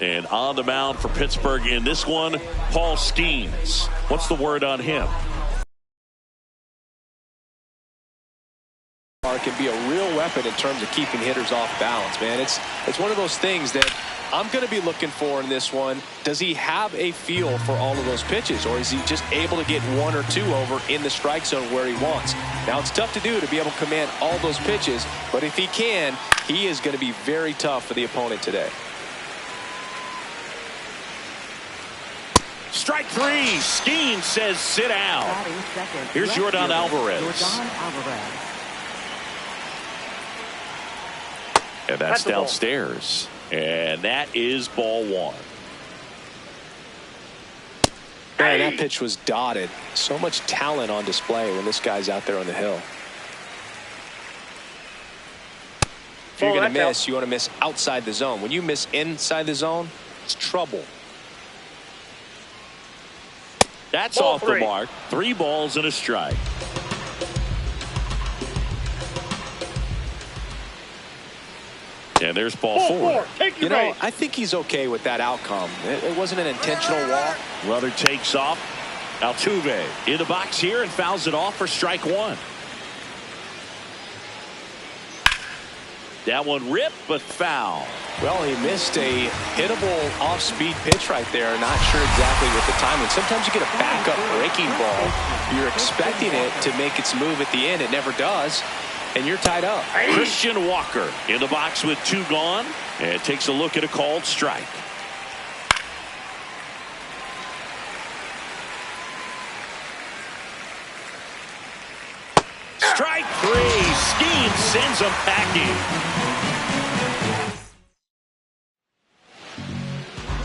And on the mound for Pittsburgh in this one, Paul Skeens. What's the word on him? Can be a real weapon in terms of keeping hitters off balance, man. It's one of those things that I'm going to be looking for in this one. Does he have a feel for all of those pitches, or is he just able to get one or two over in the strike zone where he wants? Now, it's tough to do to be able to command all those pitches, but if he can, he is going to be very tough for the opponent today. Strike three. Skeens says sit down. Here's Jordan Alvarez. And that's downstairs. And that is ball one. Man, that pitch was dotted. So much talent on display when this guy's out there on the hill. If you're going to miss, you want to miss outside the zone. When you miss inside the zone, it's trouble. That's off the mark. 3 balls and a strike. And there's ball 4. You know, I think he's okay with that outcome. It wasn't an intentional walk. Runner takes off. Altuve in the box here and fouls it off for strike 1. That one ripped, but foul. Well, he missed a hittable off-speed pitch right there. Not sure exactly what the timing. Sometimes you get a backup breaking ball. You're expecting it to make its move at the end. It never does. And you're tied up. Christian Walker in the box with 2 gone. And takes a look at a called strike. Strike 3. Skeens sends him packing.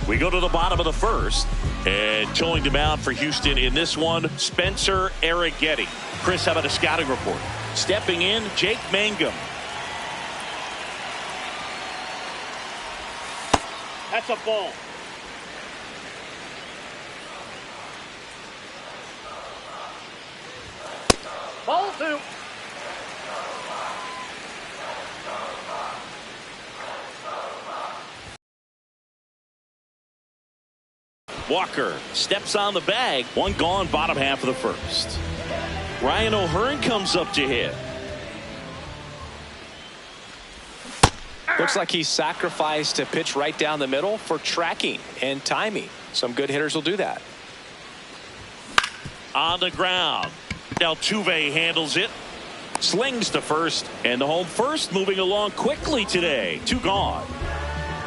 We go to the bottom of the first. And towing the mound for Houston in this one, Spencer Arrighetti. Chris, how about a scouting report? Stepping in, Jake Mangum. That's a ball. Ball 2. Walker steps on the bag. 1 gone, bottom half of the first. Ryan O'Hearn comes up to hit. Looks like he sacrificed a pitch right down the middle for tracking and timing. Some good hitters will do that. On the ground. Altuve handles it. Slings to first. And the home first moving along quickly today. 2 gone.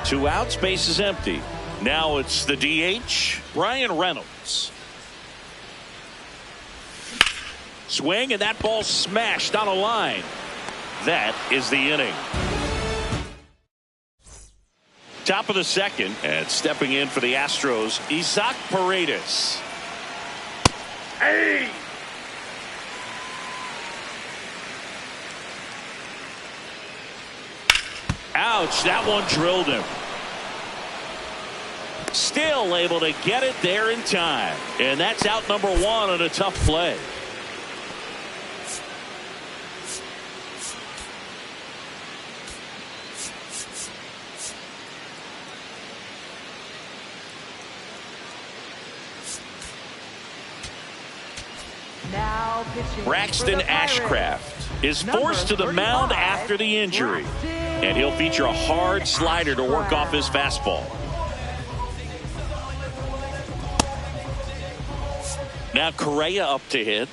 2 outs. Base is empty. Now it's the DH, Ryan Reynolds. Swing, and that ball smashed on a line. That is the inning. Top of the second, and stepping in for the Astros, Isaac Paredes. Hey! Ouch, that one drilled him. Still able to get it there in time. And that's out number 1 on a tough play. Braxton Ashcraft is forced to the mound after the injury. And he'll feature a hard slider to work off his fastball. Now Correa up to hit.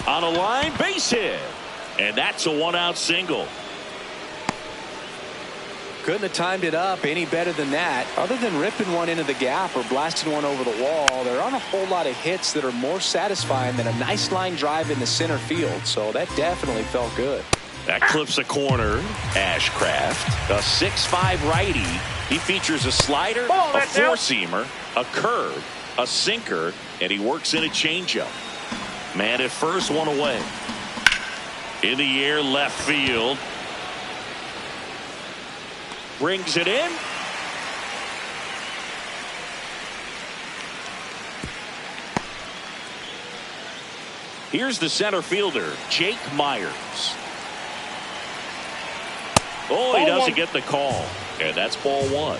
On a line, base hit. And that's a 1-out single. Couldn't have timed it up any better than that. Other than ripping one into the gap or blasting one over the wall, there aren't a whole lot of hits that are more satisfying than a nice line drive in the center field. So that definitely felt good. That clips a corner. Ashcraft, a 6'5" righty. He features a slider, a four-seamer, a curve, a sinker, and he works in a changeup. Man at first, one away. In the air, left field. Brings it in. Here's the center fielder, Jake Myers. Oh, he doesn't get the call. And that's ball one.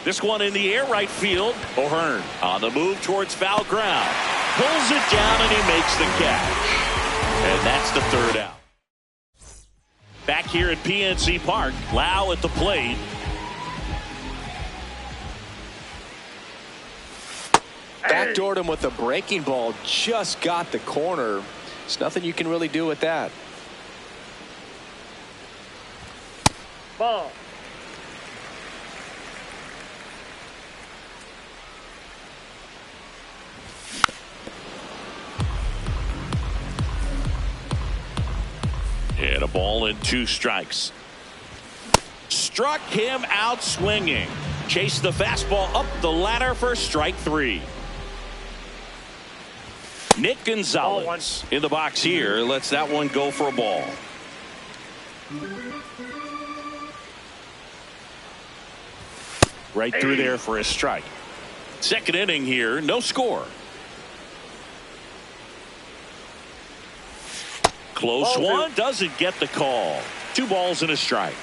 This one in the air right field. O'Hearn on the move towards foul ground. Pulls it down and he makes the catch. And that's the third out. Back here at PNC Park, Lau at the plate. Backdoored him with a breaking ball. Just got the corner. There's nothing you can really do with that. Ball. And a ball and 2 strikes. Struck him out swinging. Chased the fastball up the ladder for strike 3. Nick Gonzalez in the box here. Lets that one go for a ball. Right through there for a strike. Second inning here, no score. Close one, doesn't get the call. 2 balls and a strike.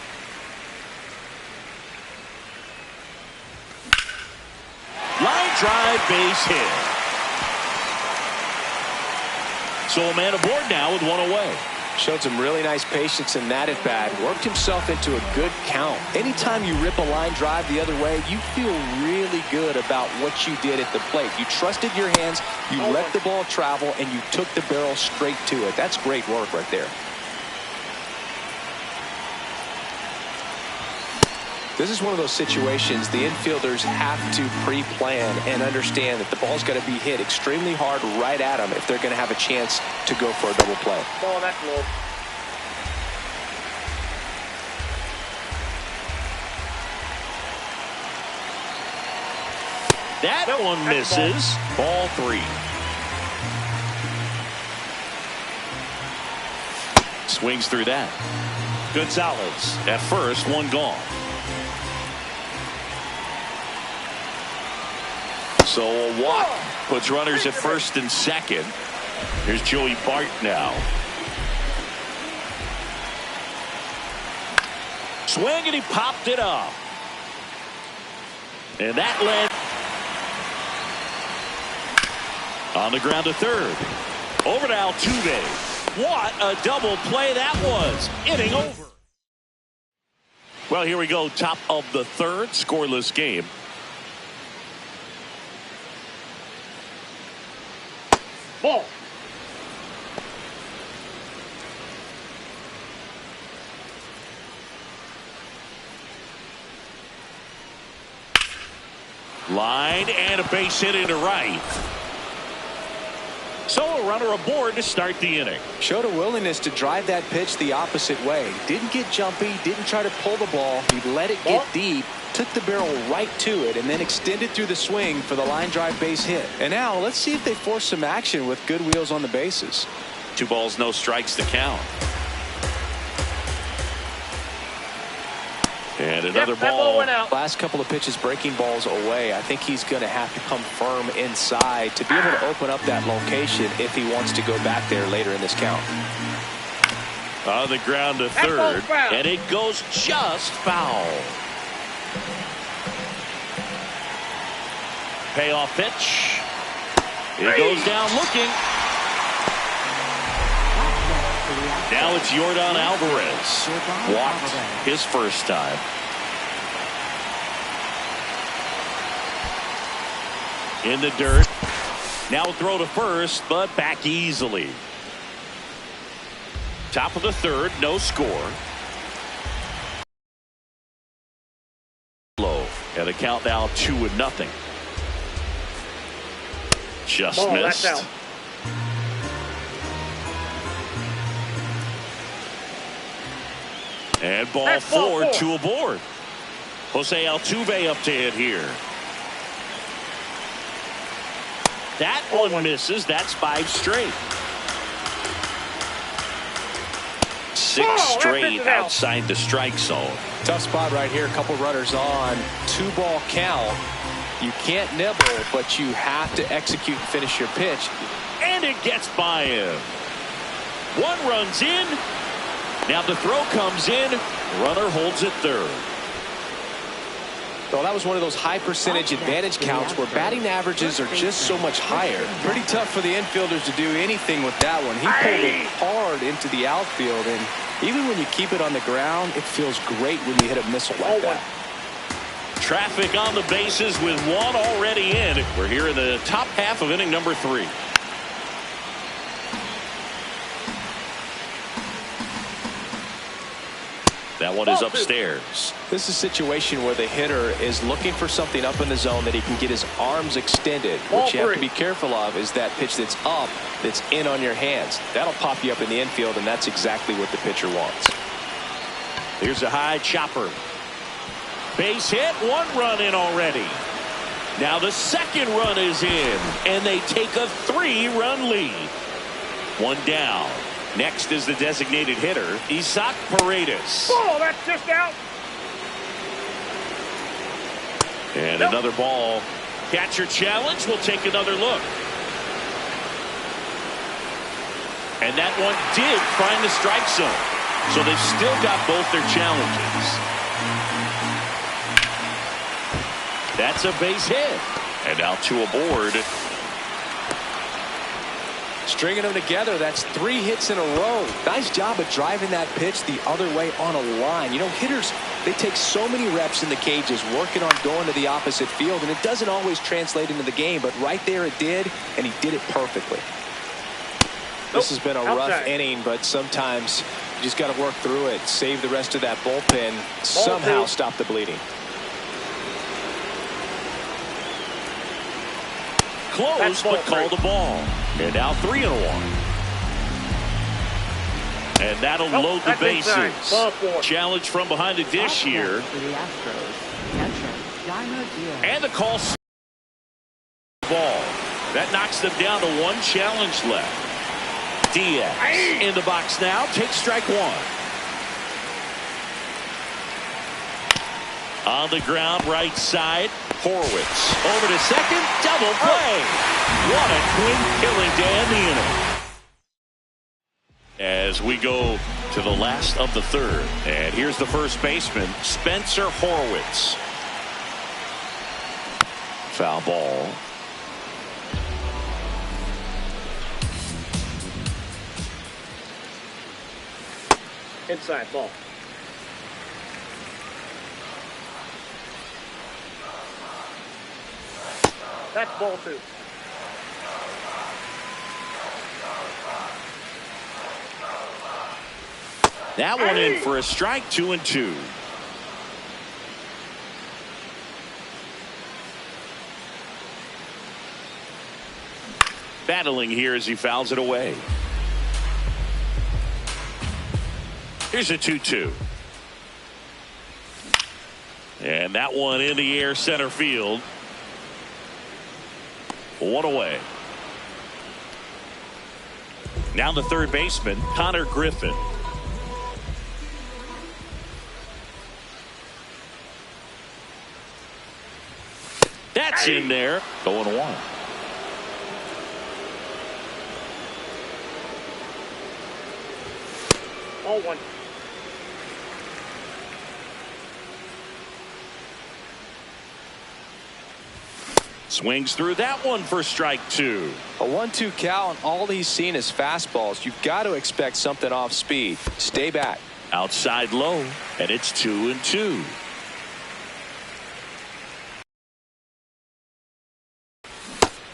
Line drive, base hit. So a man aboard now with 1 away. Showed some really nice patience in that at bat. Worked himself into a good count. Anytime you rip a line drive the other way, you feel really good about what you did at the plate. You trusted your hands, you let the ball travel, and you took the barrel straight to it. That's great work right there. This is one of those situations the infielders have to pre-plan and understand that the ball's got to be hit extremely hard right at them if they're going to have a chance to go for a double play. Ball, that's low. That one misses. Ball 3. Swings through that. Gonzalez at first, 1 gone. So a walk puts runners at first and second. Here's Joey Bart now. Swing and he popped it up. And that led on the ground to third. Over to Altuve. What a double play that was. Inning over. Well, here we go. Top of the third. Scoreless game. Ball. Line and a base hit into right. So a runner aboard to start the inning. Showed a willingness to drive that pitch the opposite way. Didn't get jumpy, didn't try to pull the ball. He let it get deep, took the barrel right to it, and then extended through the swing for the line drive base hit. And now let's see if they force some action with good wheels on the bases. 2 balls, no strikes to count. And another ball. Went out. Last couple of pitches breaking balls away. I think he's going to have to come firm inside to be able to open up that location if he wants to go back there later in this count. On the ground to third, and it goes just foul. Payoff pitch. It goes down looking. Now it's Yordan Alvarez. Walked his first time. In the dirt. Now throw to first, but back easily. Top of the third, no score. Low. And the count now 2-0. Just missed. That's out. And ball 4, 2 aboard. Jose Altuve up to hit here. That one misses. That's 5 straight. 6 straight outside the strike zone. Tough spot right here. A couple runners on. 2-ball count. You can't nibble, but you have to execute and finish your pitch. And it gets by him. 1 runs in. Now the throw comes in. Runner holds it third. Well, that was one of those high percentage advantage counts where batting averages are just so much higher. Pretty tough for the infielders to do anything with that one. He pulled it hard into the outfield, and even when you keep it on the ground, it feels great when you hit a missile like that. Traffic on the bases with one already in. We're here in the top half of inning number 3. That one is upstairs. This is a situation where the hitter is looking for something up in the zone that he can get his arms extended. What you have to be careful of is that pitch that's up, that's in on your hands. That'll pop you up in the infield, and that's exactly what the pitcher wants. Here's a high chopper. Base hit, 1 run in already. Now the second run is in, and they take a 3-run lead. 1 down. Next is the designated hitter, Isaac Paredes. Oh, that's just out. And another ball. Catcher challenge. We'll take another look. And that one did find the strike zone. So they've still got both their challenges. That's a base hit. And now 2 aboard. Stringing them together, that's 3 hits in a row. Nice job of driving that pitch the other way on a line. You know, hitters, they take so many reps in the cages working on going to the opposite field, and it doesn't always translate into the game, but right there it did, and he did it perfectly. This has been a rough inning, but sometimes you just got to work through it, save the rest of that bullpen, somehow stop the bleeding. Close, but called the ball. And now 3-1. And that'll load the bases. Challenge from behind the dish here. And the call. Ball. That knocks them down to 1 challenge left. Diaz in the box now. Takes strike 1. On the ground, right side. Horwitz over to second. Double play. What a quick killing to end the inning. As we go to the last of the 3rd. And here's the first baseman, Spencer Horwitz. Foul ball. Inside ball. That's ball 2. That one in for a strike. 2-2. Battling here as he fouls it away. Here's a 2-2. And that one in the air center field. 1 away. Now the third baseman, Connor Griffin. That's in there. 0-1. Ball 1. Swings through that one for strike 2. A 1-2 count, all he's seen is fastballs. You've got to expect something off speed. Stay back. Outside low, and it's 2-2.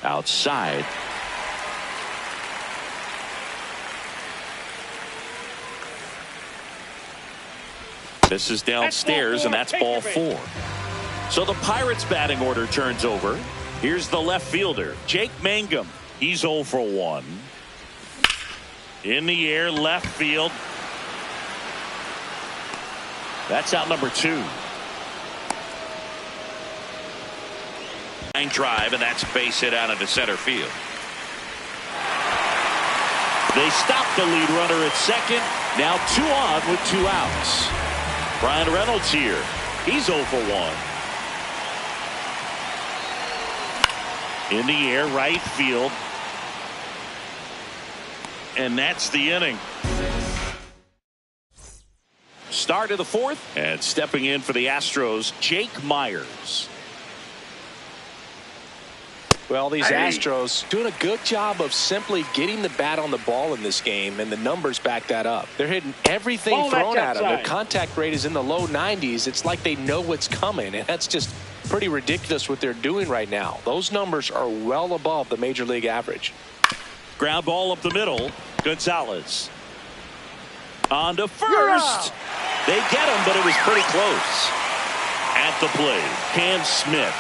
Outside. This is downstairs, and that's ball 4. So the Pirates batting order turns over. Here's the left fielder, Jake Mangum. He's 0 for 1. In the air, left field. That's out number 2. Line drive, and that's base hit out into center field. They stop the lead runner at second. Now 2 on with 2 outs. Brian Reynolds here. He's 0 for 1. In the air, right field. And that's the inning. start of the fourth. And stepping in for the Astros, Jake Myers. Well, these Astros doing a good job of simply getting the bat on the ball in this game, and the numbers back that up. They're hitting everything thrown at them. Their contact rate is in the low 90s. It's like they know what's coming, and that's just pretty ridiculous what they're doing right now. Those numbers are well above the major league average. Ground ball up the middle. Gonzalez on to first. They get him, but it was pretty close. At the plate, Cam Smith.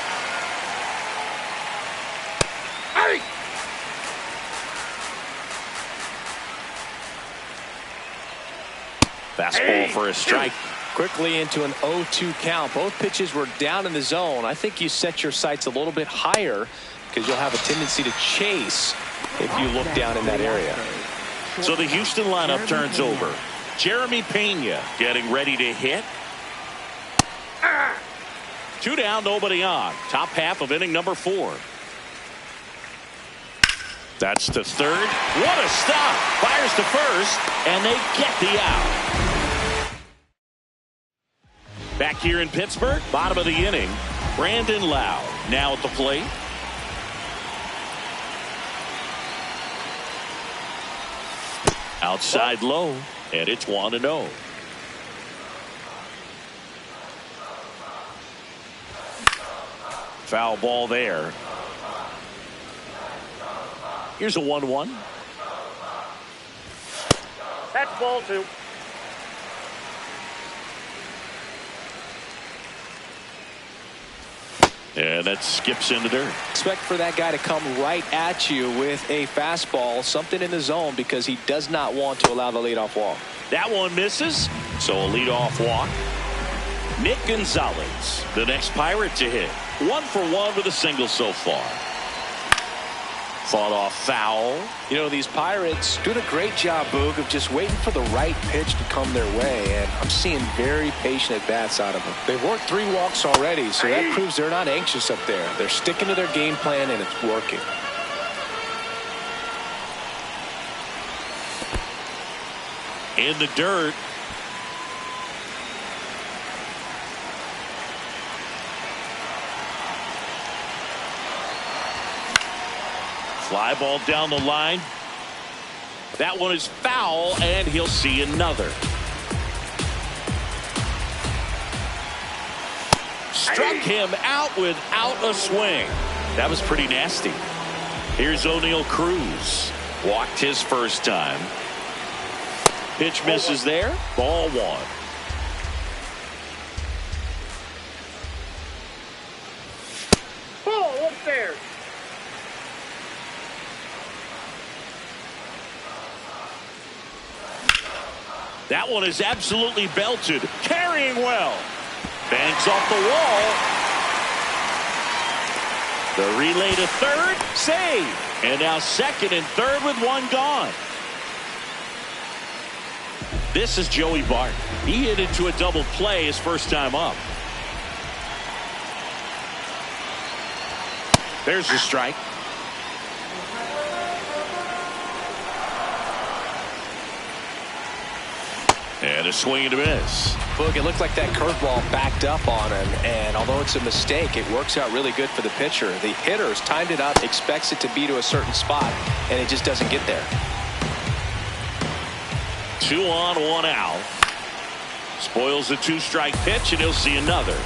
Fastball for a strike. Quickly into an 0-2 count. Both pitches were down in the zone. I think you set your sights a little bit higher because you'll have a tendency to chase if you look down in that area. So the Houston lineup turns over. Jeremy Pena getting ready to hit. 2 down, nobody on. Top half of inning number 4. That's to third. What a stop. Fires to first, and they get the out. Back here in Pittsburgh, bottom of the inning, Brandon Lau now at the plate. Outside low, and it's 1-0. Foul ball there. Here's a 1-1. That's ball 2. And that skips into dirt. Expect for that guy to come right at you with a fastball, something in the zone, because he does not want to allow the leadoff walk. That one misses, so a leadoff walk. Nick Gonzalez, the next Pirate to hit. 1 for 1 with a single so far. Fought off foul. You know, these Pirates doing a great job, Boog, of just waiting for the right pitch to come their way, and I'm seeing very patient at-bats out of them. They've worked 3 walks already, so that proves they're not anxious up there. They're sticking to their game plan, and it's working. In the dirt. Fly ball down the line. That one is foul, and he'll see another. Struck him out without a swing. That was pretty nasty. Here's O'Neal Cruz. Walked his first time. Pitch misses there. Ball 1. Ball upstairs. That one is absolutely belted. Carrying well. Bangs off the wall. The relay to third. Save. And now second and third with 1 gone. This is Joey Bart. He hit into a double play his first time up. There's the strike. And a swing and a miss. Boog, it looked like that curveball backed up on him, and although it's a mistake, it works out really good for the pitcher. The hitter's timed it up, expects it to be to a certain spot, and it just doesn't get there. 2 on, 1 out. Spoils the 2-strike pitch, and he'll see another.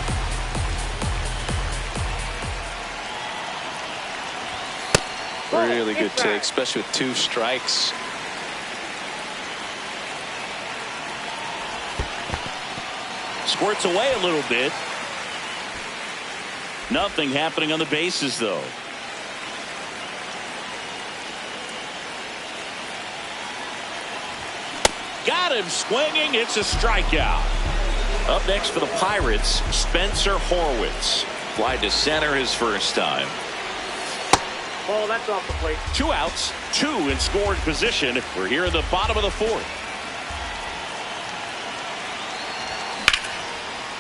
Really good take, especially with 2 strikes. Squirts away a little bit. Nothing happening on the bases, though. Got him swinging. It's a strikeout. Up next for the Pirates, Spencer Horwitz. Fly to center his first time. Ball, that's off the plate. 2 outs, 2 in scoring position. We're here in the bottom of the 4th.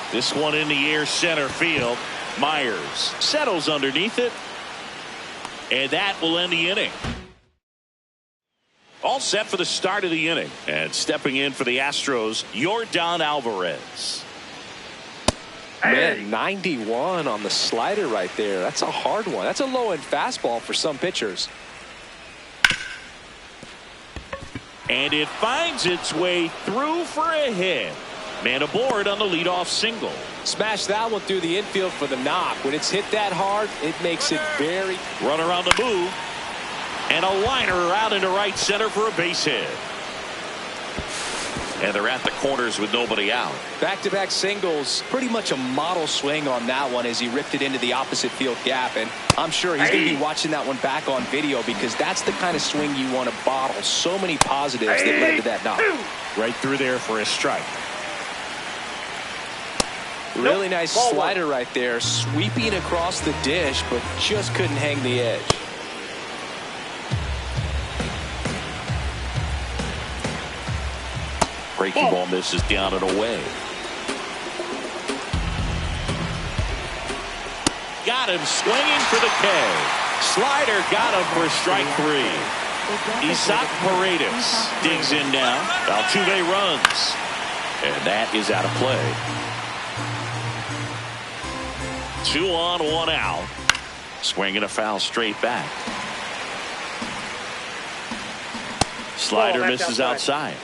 This one in the air, center field. Myers settles underneath it, and that will end the inning. All set for the start of the inning. And stepping in for the Astros, Yordan Alvarez. Man, 91 on the slider right there. That's a hard one. That's a low-end fastball for some pitchers. And it finds its way through for a hit. Man aboard on the leadoff single. Smash that one through the infield for the knock. When it's hit that hard, it makes it very... Runner on the move. And a liner out into right center for a base hit. And they're at the corners with nobody out. Back-to-back singles. Pretty much a model swing on that one as he ripped it into the opposite field gap. And I'm sure he's going to be watching that one back on video because that's the kind of swing you want to bottle. So many positives that led to that knock. Right through there for a strike. Really nice slider right there. Sweeping across the dish, but just couldn't hang the edge. Breaking ball misses down and away. Got him swinging for the K. Slider got him for strike 3. Isaac Paredes digs in now. Altuve runs. And that is out of play. 2 on, 1 out. Swinging a foul straight back. Slider misses outside.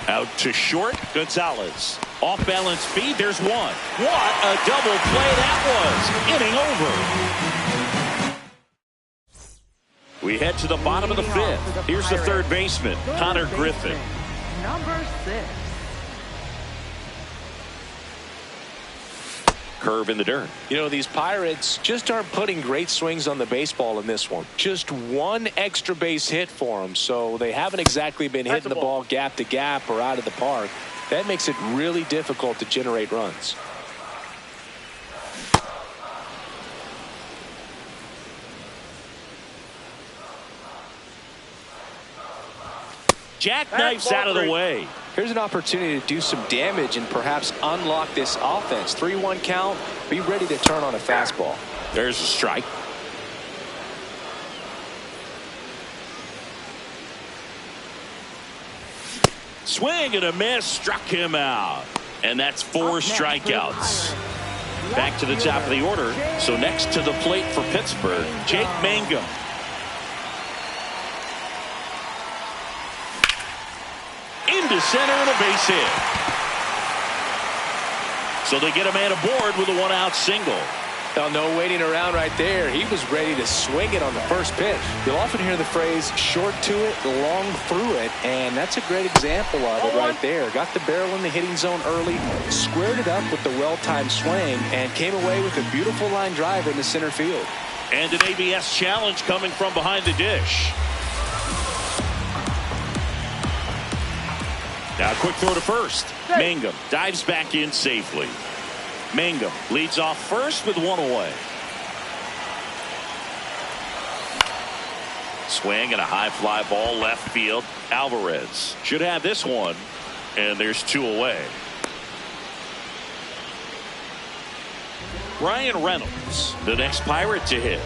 Out to short, Gonzalez. Off balance feed, there's one. What a double play that was. Inning over. We head to the bottom of the 5th. Here's the third baseman, Connor Griffin. Number 6. Curve in the dirt. You know, these Pirates just aren't putting great swings on the baseball in this one. Just one extra base hit for them, so they haven't exactly been hitting the ball gap to gap or out of the park. That makes it really difficult to generate runs. Jackknifes out of the way. Here's an opportunity to do some damage and perhaps unlock this offense. 3-1 count. Be ready to turn on a fastball. There's a strike. Swing and a miss. Struck him out. And that's 4 strikeouts. Back to the top of the order. So next to the plate for Pittsburgh, Jake Mangum. Into center and a base hit. So they get a man aboard with a 1-out single. Now, no waiting around right there. He was ready to swing it on the first pitch. You'll often hear the phrase short to it, long through it, and that's a great example of it right there. Got the barrel in the hitting zone early, squared it up with the well-timed swing, and came away with a beautiful line drive in the center field. And an ABS challenge coming from behind the dish. Now a quick throw to first. Mangum dives back in safely. Mangum leads off first with 1 away. Swing and a high fly ball left field. Alvarez should have this one, and there's 2 away. Ryan Reynolds, the next Pirate to hit.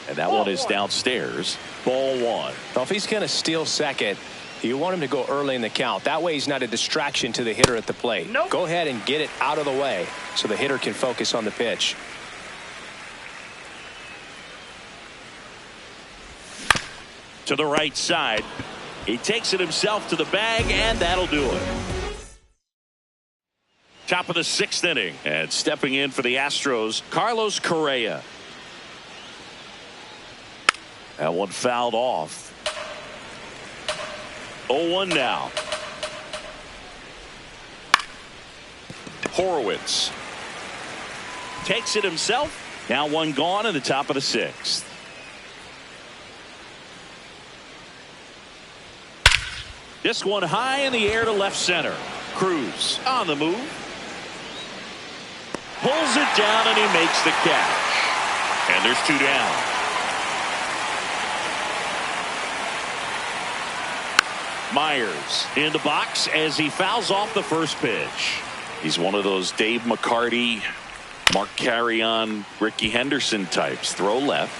And that one is downstairs. Ball 1. Now, if he's going to steal second, you want him to go early in the count. That way he's not a distraction to the hitter at the plate. Go ahead and get it out of the way so the hitter can focus on the pitch. To the right side. He takes it himself to the bag, and that'll do it. Top of the 6th inning. And stepping in for the Astros, Carlos Correa. That one fouled off. 0-1 now. Horowitz takes it himself. Now 1 gone in the top of the 6th. This one high in the air to left center. Cruz on the move. Pulls it down and he makes the catch. And there's 2 down. Myers in the box as he fouls off the first pitch. He's one of those Dave McCarty, Mark Carrion, Ricky Henderson types. Throw left,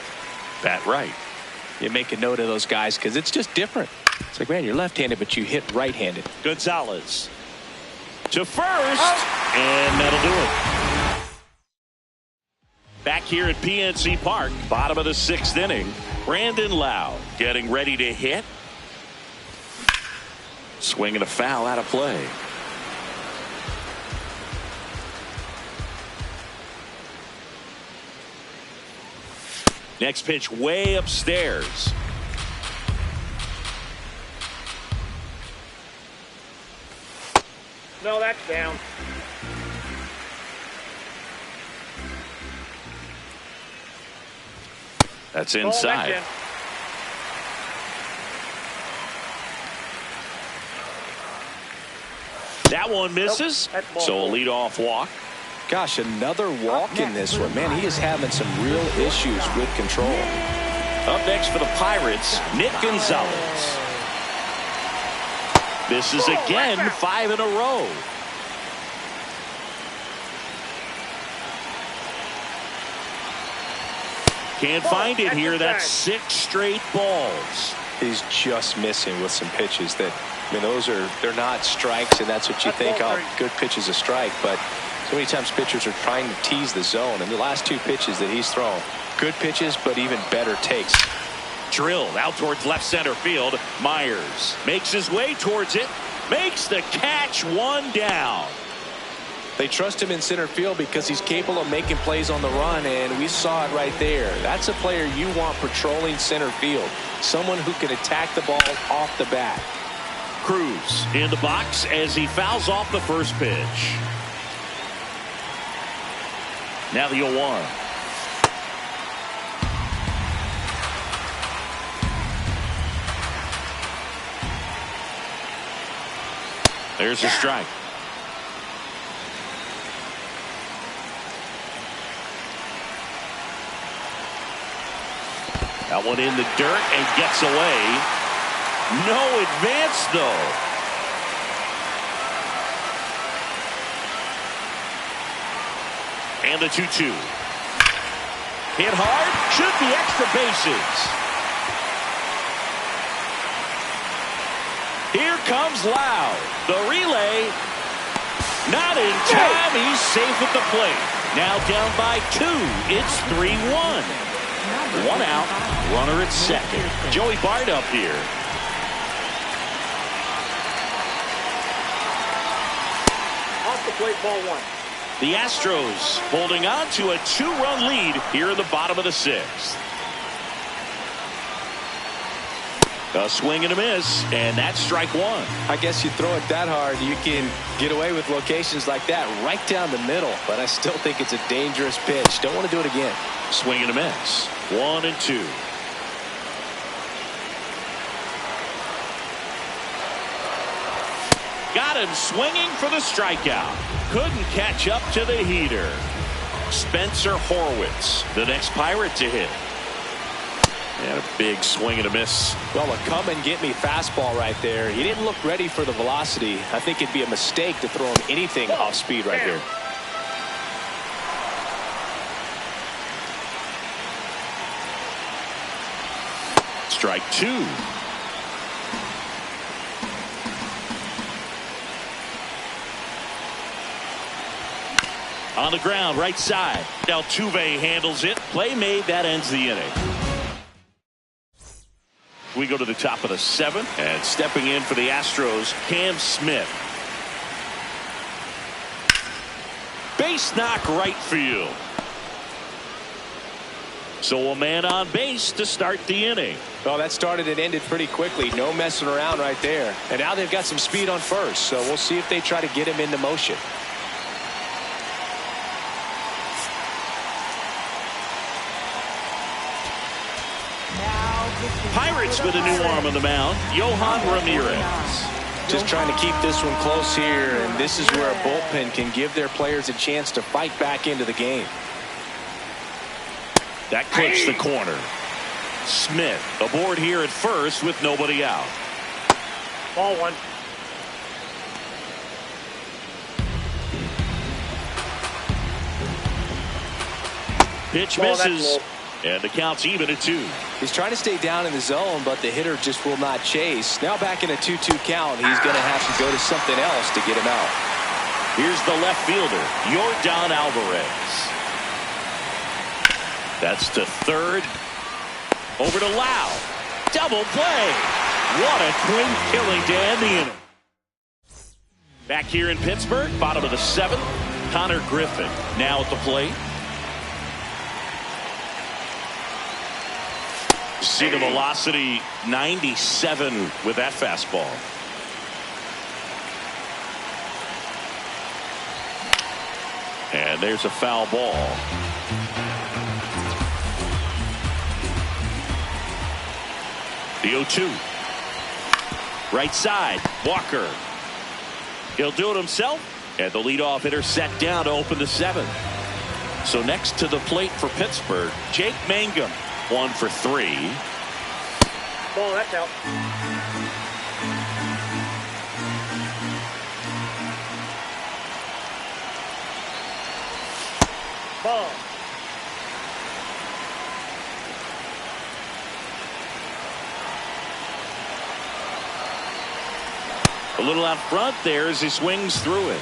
bat right. You make a note of those guys because it's just different. It's like, man, you're left-handed, but you hit right-handed. Gonzalez to first, and that'll do it. Back here at PNC Park, bottom of the 6th inning. Brandon Lowe getting ready to hit. Swinging a foul out of play. Next pitch way upstairs. No, that's down. That's Oh, inside. that's That one misses. Nope, that's ball So a four. leadoff walk. Gosh, another walk in this one. Man, he is having some real issues with control. Up next for the Pirates, Nick Gonzalez. Misses again, 5 in a row. Can't find it here. That's 6 straight balls. He's just missing with some pitches that, I mean, they're not strikes, and that's what you think, oh, good pitch is a strike. But so many times pitchers are trying to tease the zone, and the last 2 pitches that he's thrown, good pitches, but even better takes. Drilled out towards left center field. Myers makes his way towards it. Makes the catch, 1 down. They trust him in center field because he's capable of making plays on the run, and we saw it right there. That's a player you want patrolling center field. Someone who can attack the ball off the bat. Cruz in the box as he fouls off the first pitch. Now the 0-1. There's a strike. That one in the dirt and gets away. No advance, though. And the 2-2. Hit hard. Should be extra bases. Here comes Lowe. The relay. Not in time. He's safe at the plate. Now down by 2. It's 3-1. 1 out. Runner at second. Joey Bart up here. Off the plate, ball 1. The Astros holding on to a 2-run lead here in the bottom of the 6th. A swing and a miss, and that's strike 1. I guess you throw it that hard, you can get away with locations like that right down the middle, but I still think it's a dangerous pitch. Don't want to do it again. Swing and a miss. 1-2. Got him swinging for the strikeout. Couldn't catch up to the heater. Spencer Horwitz, the next Pirate to hit. And a big swing and a miss. Well, a come and get me fastball right there. He didn't look ready for the velocity. I think it'd be a mistake to throw him anything off speed right here. Strike 2. On the ground, right side. Altuve handles it. Play made. That ends the inning. We go to the top of the 7th, and stepping in for the Astros, Cam Smith. Base knock right field. So a man on base to start the inning. Well, that started and ended pretty quickly. No messing around right there. And now they've got some speed on first, so we'll see if they try to get him into motion. Pirates with a new arm on the mound, Yohan Ramirez. Just trying to keep this one close here, and this is where a bullpen can give their players a chance to fight back into the game. That clips the corner. Smith aboard here at first with nobody out. Ball 1. Pitch Ball, misses. And the count's even at 2. He's trying to stay down in the zone, but the hitter just will not chase. Now back in a 2-2 count, he's going to have to go to something else to get him out. Here's the left fielder, Yordan Alvarez. That's to third. Over to Lau. Double play. What a clean killing to end the inning. Back here in Pittsburgh, bottom of the 7th, Connor Griffin now at the plate. See the velocity 97 with that fastball. And there's a foul ball. The 0-2. Right side, Walker. He'll do it himself. And the leadoff hitter set down to open the 7th. So next to the plate for Pittsburgh, Jake Mangum. 1 for 3. Ball, that's out. Ball. A little out front there as he swings through it.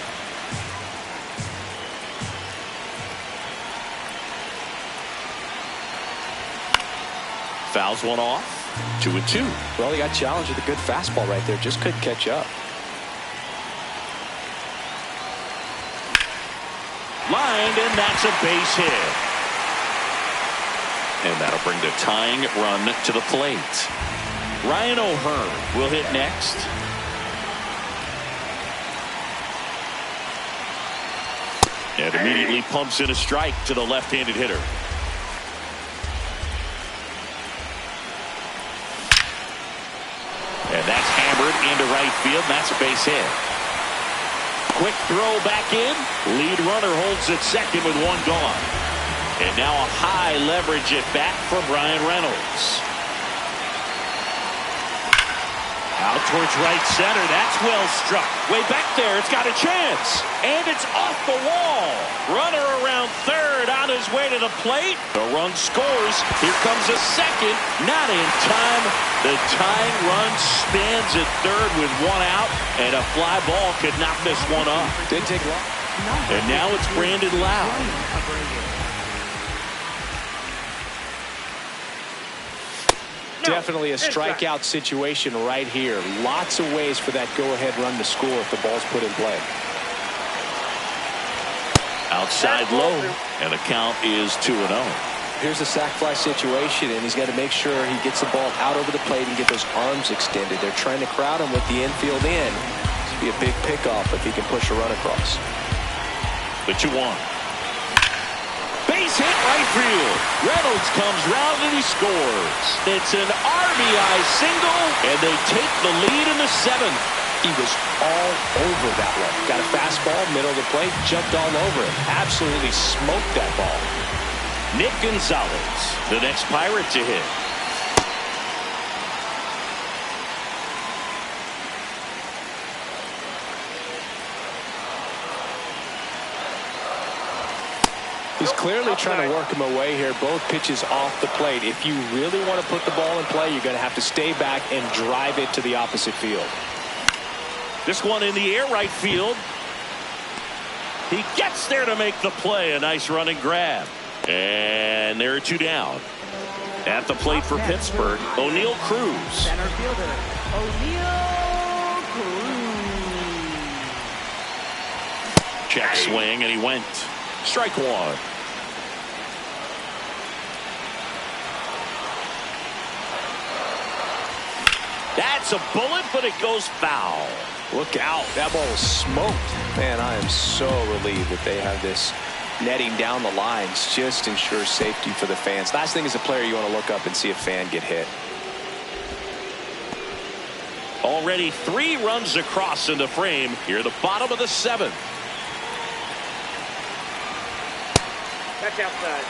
Fouls one off. 2-2. Well, he got challenged with a good fastball right there. Just couldn't catch up. Lined, and that's a base hit. And that'll bring the tying run to the plate. Ryan O'Hearn will hit next. And immediately pumps in a strike to the left-handed hitter. And that's hammered into right field, and that's a base hit. Quick throw back in. Lead runner holds at second with 1 gone. And now a high leverage at bat from Ryan Reynolds. Out towards right center. That's well struck. Way back there. It's got a chance. And it's off the wall. Runner around third on his way to the plate. The run scores. Here comes a second. Not in time. The tying run stands at third with 1 out. And a fly ball could knock this one off. Didn't take long. And now it's Brandon Lau. Definitely a strikeout situation right here. Lots of ways for that go-ahead run to score if the ball's put in play. Outside low, and the count is 2-0. Here's a sac fly situation, and he's got to make sure he gets the ball out over the plate and get those arms extended. They're trying to crowd him with the infield in. This would be a big pickoff if he can push a run across. The 2-1. Base hit right field. Reynolds comes round and he scores. It's an RBI single, and they take the lead in the 7th. He was all over that one. Got a fastball, middle of the plate, jumped all over it. Absolutely smoked that ball. Nick Gonzalez, the next Pirate to hit. He's clearly trying to work him away here. Both pitches off the plate. If you really want to put the ball in play, you're going to have to stay back and drive it to the opposite field. This one in the air right field. He gets there to make the play. A nice running grab. And there are 2 down. At the plate for Pittsburgh, O'Neal Cruz. Center fielder, O'Neal Cruz. Check swing, and he went. Strike 1. That's a bullet, but it goes foul. Look out. That ball was smoked. Man, I am so relieved that they have this netting down the lines. Just ensures safety for the fans. Last thing as a player, you want to look up and see a fan get hit. Already 3 runs across in the frame. Here, the bottom of the 7th. That's outside.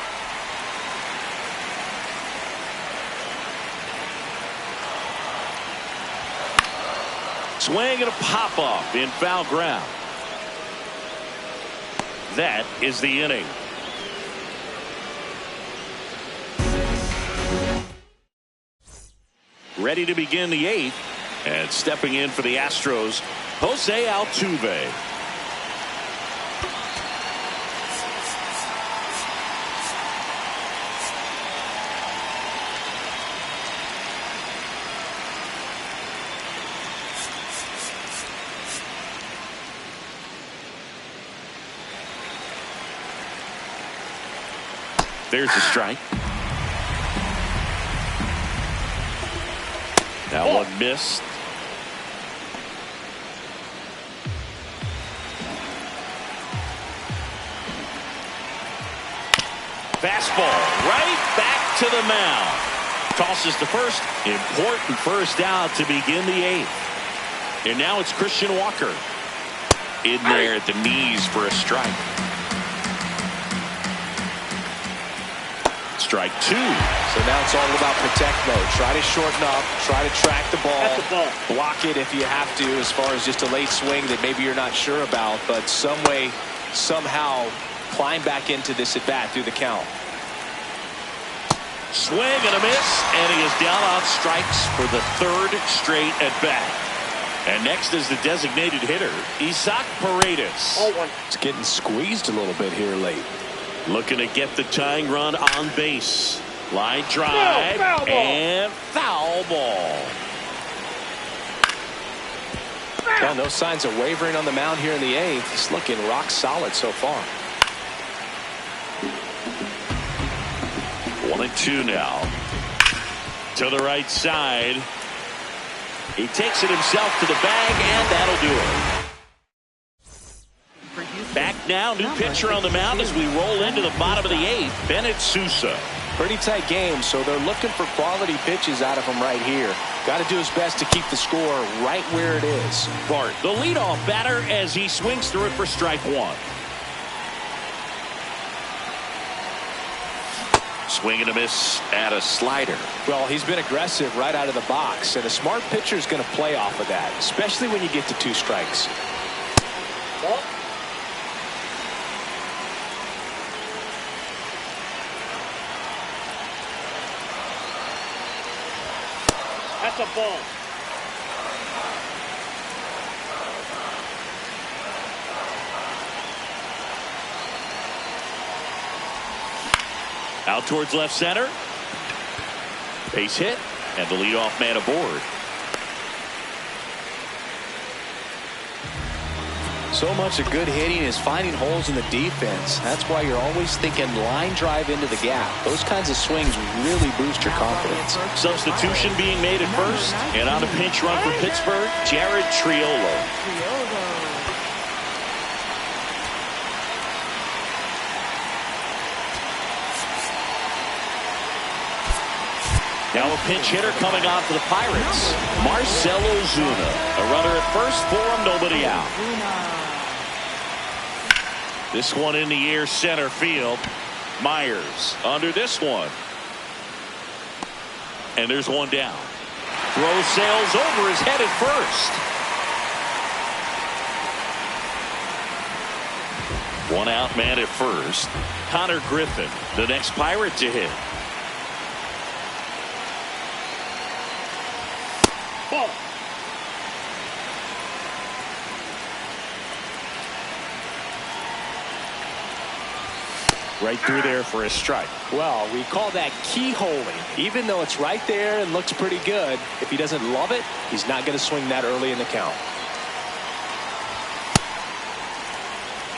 Swing and a pop-off in foul ground. That is the inning. ready to begin the 8th. And stepping in for the Astros, Jose Altuve. There's the strike. That one missed. Fastball right back to the mound. Tosses the first. Important first out to begin the 8th. And now it's Christian Walker. In there at the knees for a strike. Strike 2. So now it's all about protect mode. Try to shorten up. Try to track the ball. That's the ball. Block it if you have to, as far as just a late swing that maybe you're not sure about. But some way, somehow, climb back into this at bat through the count. Swing and a miss, and he is down on strikes for the 3rd straight at bat. And next is the designated hitter, Isaac Paredes. Oh, one. It's getting squeezed a little bit here late. Looking to get the tying run on base. Line drive foul ball. And foul ball. Well, no signs of wavering on the mound here in the 8th. He's looking rock solid so far. 1-2 now. To the right side. He takes it himself to the bag, and that'll do it. Back now, new pitcher on the mound as we roll into the bottom of the 8th. Bennett Sousa. Pretty tight game, so they're looking for quality pitches out of him right here. Got to do his best to keep the score right where it is. Bart, the leadoff batter, as he swings through it for strike 1. Swing and a miss at a slider. Well, he's been aggressive right out of the box, and a smart pitcher is going to play off of that, especially when you get to 2 strikes. Ball. That's a ball. Out towards left center. Base hit, and the leadoff man aboard. So much of good hitting is finding holes in the defense. That's why you're always thinking line drive into the gap. Those kinds of swings really boost your confidence. Substitution being made at first, and on a pinch run for Pittsburgh, Jared Triolo. Now a pinch hitter coming on for the Pirates, Marcell Ozuna. A runner at first for him, nobody out. This one in the air, center field. Myers under this one. And there's one down. Throw sails over his head at first. One out man at first. Connor Griffin, the next Pirate to hit. Ball. Right through there for a strike. Well, we call that keyholing. Even though it's right there and looks pretty good, if he doesn't love it, he's not going to swing that early in the count.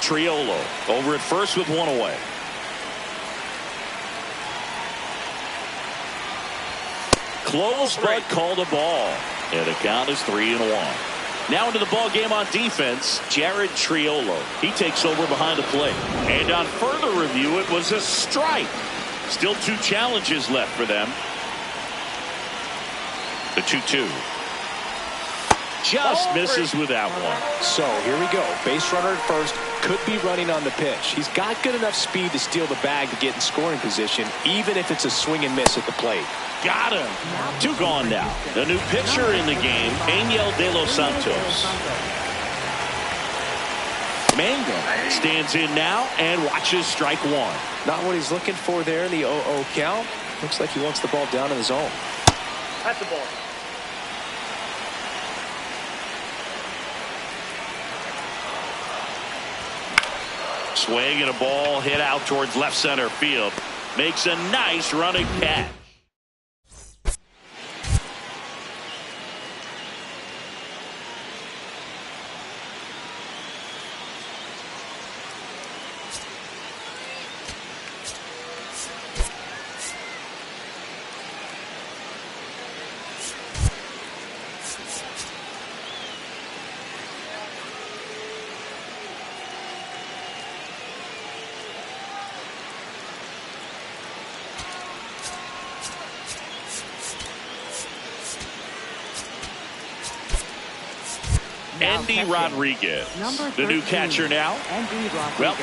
Triolo over at first with one away. Close, but called a ball. And the count is 3-1. Now into the ball game on defense, Jared Triolo. He takes over behind the plate. And on further review, it was a strike. Still 2 challenges left for them. The 2-2. Just misses with that one. So here we go. Base runner at first. Could be running on the pitch. He's got good enough speed to steal the bag to get in scoring position, even if it's a swing and miss at the plate. Got him. 2 gone now. The new pitcher in the game, Angel De Los Santos. Mangum stands in now and watches strike 1. Not what he's looking for there in the 0-0 count. Looks like he wants the ball down in the zone. That's the ball. Swing and a ball hit out towards left center field. Makes a nice running catch. Andy Rodriguez, the new catcher now. Well,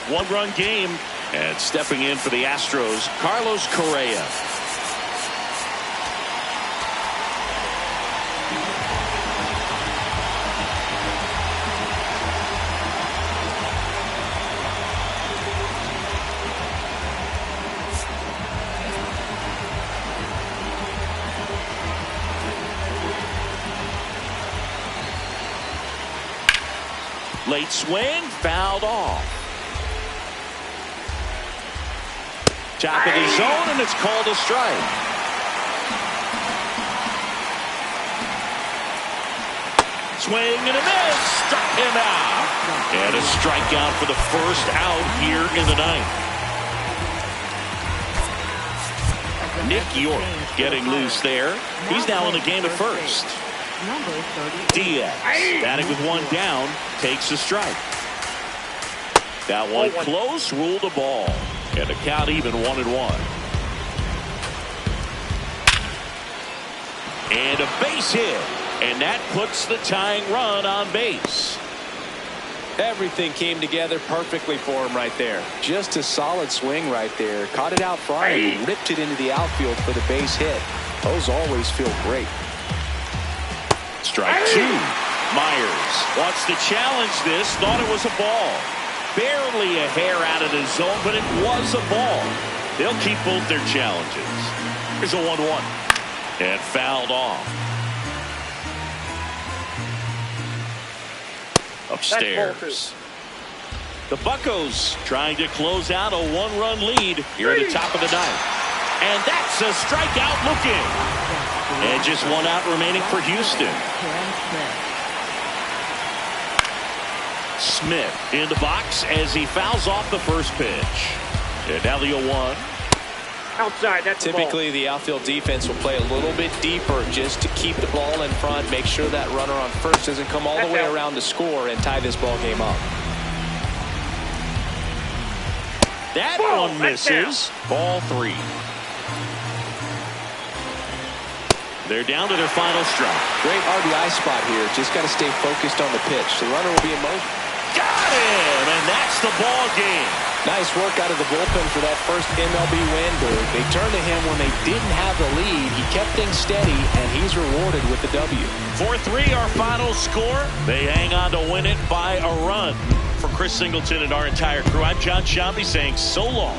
one-run game, and stepping in for the Astros, Carlos Correa. Late swing, fouled off. Top of the zone, and it's called a strike. Swing and a miss. Struck him out. And a strikeout for the first out here in the ninth. Nick York getting loose there. He's now in the game at first. Diaz, batting with one down, takes a strike. That one close, ruled the ball. And the count even 1-1. And a base hit. And that puts the tying run on base. Everything came together perfectly for him right there. Just a solid swing right there. Caught it out front and ripped it into the outfield for the base hit. Those always feel great. Strike two. Myers wants to challenge this. Thought it was a ball. Barely a hair out of the zone, but it was a ball. They'll keep both their challenges. Here's a 1-1. And fouled off. Upstairs. The Buccos trying to close out a one-run lead here at the top of the ninth. And that's a strikeout looking. And just one out remaining for Houston. Smith in the box as he fouls off the first pitch. And now the 0-1. Outside, that's typically the outfield defense will play a little bit deeper just to keep the ball in front, make sure that runner on first doesn't come all the way around to score and tie this ball game up. That one misses. Ball three. They're down to their final strike. Great RBI spot here. Just got to stay focused on the pitch. The runner will be in motion. Got him, and that's the ball game. Nice work out of the bullpen for that first MLB win. They turned to him when they didn't have the lead. He kept things steady, and he's rewarded with the W. 4-3, our final score. They hang on to win it by a run. For Chris Singleton and our entire crew, I'm John Shambi saying so long.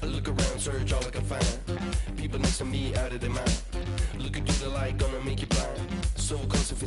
Look around, search all I can find. People next to me out of their mind. Looking through the light, gonna make you blind. So close if it's